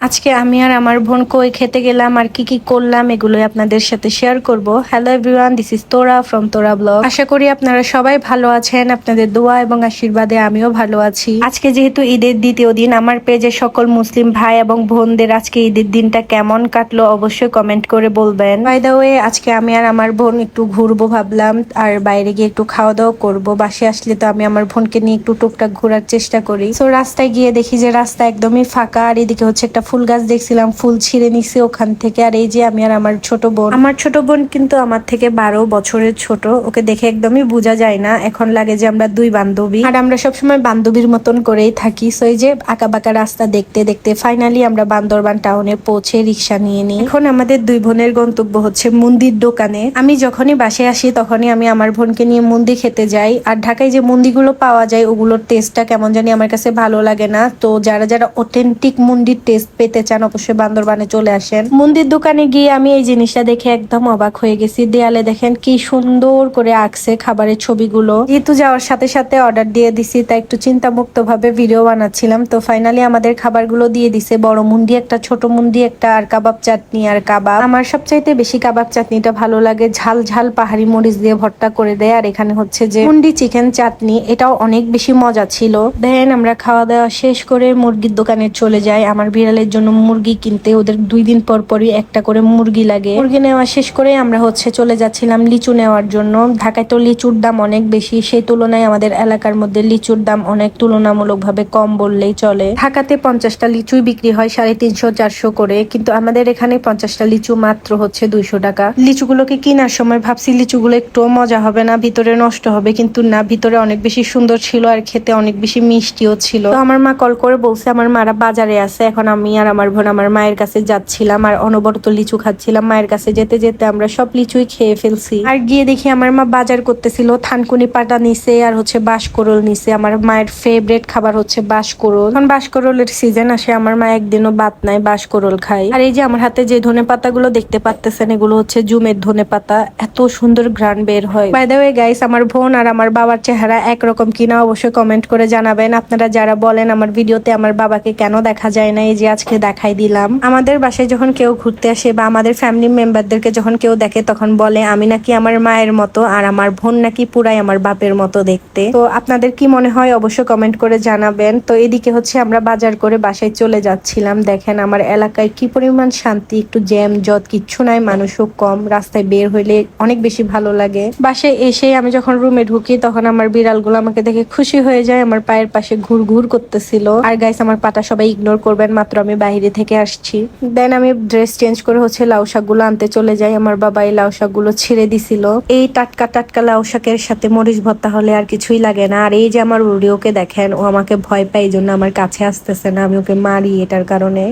আজকে আমি আর আমার বোন কই খেতে গেলাম আর কি কি করলাম এগুলোই আপনাদের সাথে শেয়ার করব। হ্যালো এভরিওয়ান, দিস ইজ তোরা ফ্রম তোরা ব্লগ। আশা করি আপনারা সবাই ভালো আছেন। আপনাদের দোয়া এবং আশীর্বাদে আমিও ভালো আছি। আজকে যেহেতু ঈদের দ্বিতীয় দিন, আমার পেজে সকল মুসলিম ভাই এবং বোনদের আজকে ঈদের দিনটা কেমন কাটলো অবশ্যই কমেন্ট করে বলবেন। বাই দ্য ওয়ে, আজকে আমি আর আমার বোন একটু ঘুরবো ভাবলাম, আর বাইরে গিয়ে একটু খাওয়া দাওয়া করবো। বাসে আসলে তো আমি আমার বোনকে নিয়ে একটু টুকটাক ঘোরার চেষ্টা করি। তো রাস্তায় গিয়ে দেখি যে রাস্তা একদমই ফাঁকা, আর এদিকে হচ্ছে একটা ফুল গাছ দেখছিলাম, ফুল ছিঁড়ে নিছি ওখান থেকে। আর এই যে আমি আর আমার ছোট বোন কিন্তু আমার থেকে 12 বছরের ছোট। ওকে দেখে একদমই বোঝা যায় না, এখন লাগে যে আমরা দুই বান্ধবী, আর আমরা সবসময় বান্ধবীর মতন করেই থাকি। সো এই যে আঁকা বাঁকা রাস্তা দেখতে দেখতে ফাইনালি আমরা বান্দরবান টাউনে পৌঁছে রিক্সা নিয়ে নিই। এখন আমাদের দুই বোনের গন্তব্য হচ্ছে মুন্দির দোকানে। আমি যখনই বাসায় আসি তখনই আমি আমার বোনকে নিয়ে মুন্দি খেতে যাই। আর ঢাকায় যে মুন্দিগুলো পাওয়া যায় ওগুলোর টেস্টটা কেমন জানি আমার কাছে ভালো লাগে না। তো যারা যারা অথেন্টিক মুন্দির টেস্ট পেতে চান অবশ্যই বান্দরবানে চলে আসেন। মুন্দির দোকানে গিয়ে আমি এই জিনিসটা দেখে একদম অবাক হয়ে গেছি। দেয়ালে দেখেন কি সুন্দর করে আঁকছে খাবারের ছবিগুলো। যেহেতু যাওয়ার সাথে সাথে অর্ডার দিয়ে দিছি, তাই একটু চিন্তা মুক্ত ভাবে ভিডিও বানাচ্ছিলাম। তো ফাইনালি আমাদের খাবারগুলো দিয়ে দিছে, বড় মুন্দি একটা, ছোট মুন্দি একটা, আর কাবাব চাটনি আর কাবাব। আমার সবচাইতে বেশি কাবাব চাটনিটা ভালো লাগে, ঝাল ঝাল পাহাড়ি মরিচ দিয়ে ভর্তা করে দেয়। আর এখানে হচ্ছে যে মুন্ডি চিকেন চাটনি, এটাও অনেক বেশি মজা ছিল। দেন আমরা খাওয়া দাওয়া শেষ করে মুরগির দোকানে চলে যাই আমার বিড়ালের জন্য মুরগি কিনতে। ওদের 2 দিন পর পরই একটা করে মুরগি লাগে। মুরগি নেওয়া শেষ করে আমরা হচ্ছে চলে যাচ্ছিলাম লিচু নেওয়ার জন্য। ঢাকায় তো লিচুর দাম অনেক বেশি, সেই তুলনায় আমাদের এলাকার মধ্যে লিচুর দাম অনেক তুলনামূলকভাবে কম বললেই চলে। ঢাকাতে 50টা লিচুই বিক্রি হয় 350-400 করে, কিন্তু আমাদের এখানে 50টা লিচু মাত্র হচ্ছে 200 টাকা। লিচুগুলোকে কেনার সময় ভাবছি লিচুগুলো একটু মজা হবে না, ভিতরে নষ্ট হবে, কিন্তু না, ভিতরে অনেক বেশি সুন্দর ছিল আর খেতে অনেক বেশি মিষ্টিও ছিল। তো আমার মা কল করে বলছে আমার মারা বাজারে আছে। এখন আমি আর আমার বোন আমার মায়ের কাছে যাচ্ছিলাম আর অনবরত লিচু খাচ্ছিলাম। মায়ের কাছে যেতে যেতে আমরা সব লিচুই খেয়ে ফেলছি। আর গিয়ে দেখি আমার মা বাজার করতেছিল, থানকুনি পাতা নিছে আর হচ্ছে বাঁশকরল নিছে। আমার মায়ের ফেভারিট খাবার হচ্ছে বাঁশকরল। এখন বাঁশকরলের সিজন আসে, আমার মা একদিনও বাদ নাই বাঁশকরল খাই। আর এই যে আমার হাতে যে ধনে পাতাগুলো দেখতে পাচ্তেছেন, এগুলো হচ্ছে জুমের ধনে পাতা, এত সুন্দর ঘ্রাণ বের হয়। বাই দ্য ওয়ে গাইস, আমার বোন আর আমার বাবার চেহারা একরকম কিনা অবশ্যই কমেন্ট করে জানাবেন। আপনারা যারা বলেন আমার ভিডিওতে আমার বাবাকে কেন দেখা যায় না, এই যে আজকে দেখাই দিলাম। আমাদের বাসায় যখন কেউ ঘুরতে আসে বা আমাদের ফ্যামিলি মেম্বারদেরকে যখন কেউ দেখে তখন বলে আমি নাকি আমার মায়ের মতো, আর আমার বোন নাকি পুরাই আমার বাপের মতো দেখতে। তো আপনাদের কি মনে হয় অবশ্যই কমেন্ট করে জানাবেন। তো এদিকে হচ্ছে আমরা বাজার করে বাসায় চলে যাচ্ছিলাম। দেখেন আমার এলাকায় কি পরিমাণ শান্তি, একটু জ্যাম জট কিচ্ছু নাই, মানুষও কম, রাস্তায় বের হইলে অনেক বেশি ভালো লাগে। বাসায় এসে আমি যখন রুমে ঢুকি তখন আমার বিড়ালগুলো আমাকে দেখে খুশি হয়ে যায়, আমার পায়ের পাশে ঘুর ঘুর করতেছিল। আর গাইস আমার পাটা সবাই ইগনোর করবেন, মাত্র আমি বাইরে থেকে আসছি। দেন আমি ড্রেস চেঞ্জ করে হচ্ছে লাউ শাকগুলো আনতে চলে যাই। আমার বাবা এই লাউ শাকগুলো ছিঁড়ে দিছিল। এই টাটকা টাটকা লাউ শাকের সাথে মরিচ ভর্তা হলে আর কিছুই লাগে না। আর এই যে আমার রুডিওকে দেখেন, ও আমাকে ভয় পায়, এই জন্য আমার কাছে আসতেছে না, আমি ওকে মারি এটার কারণে।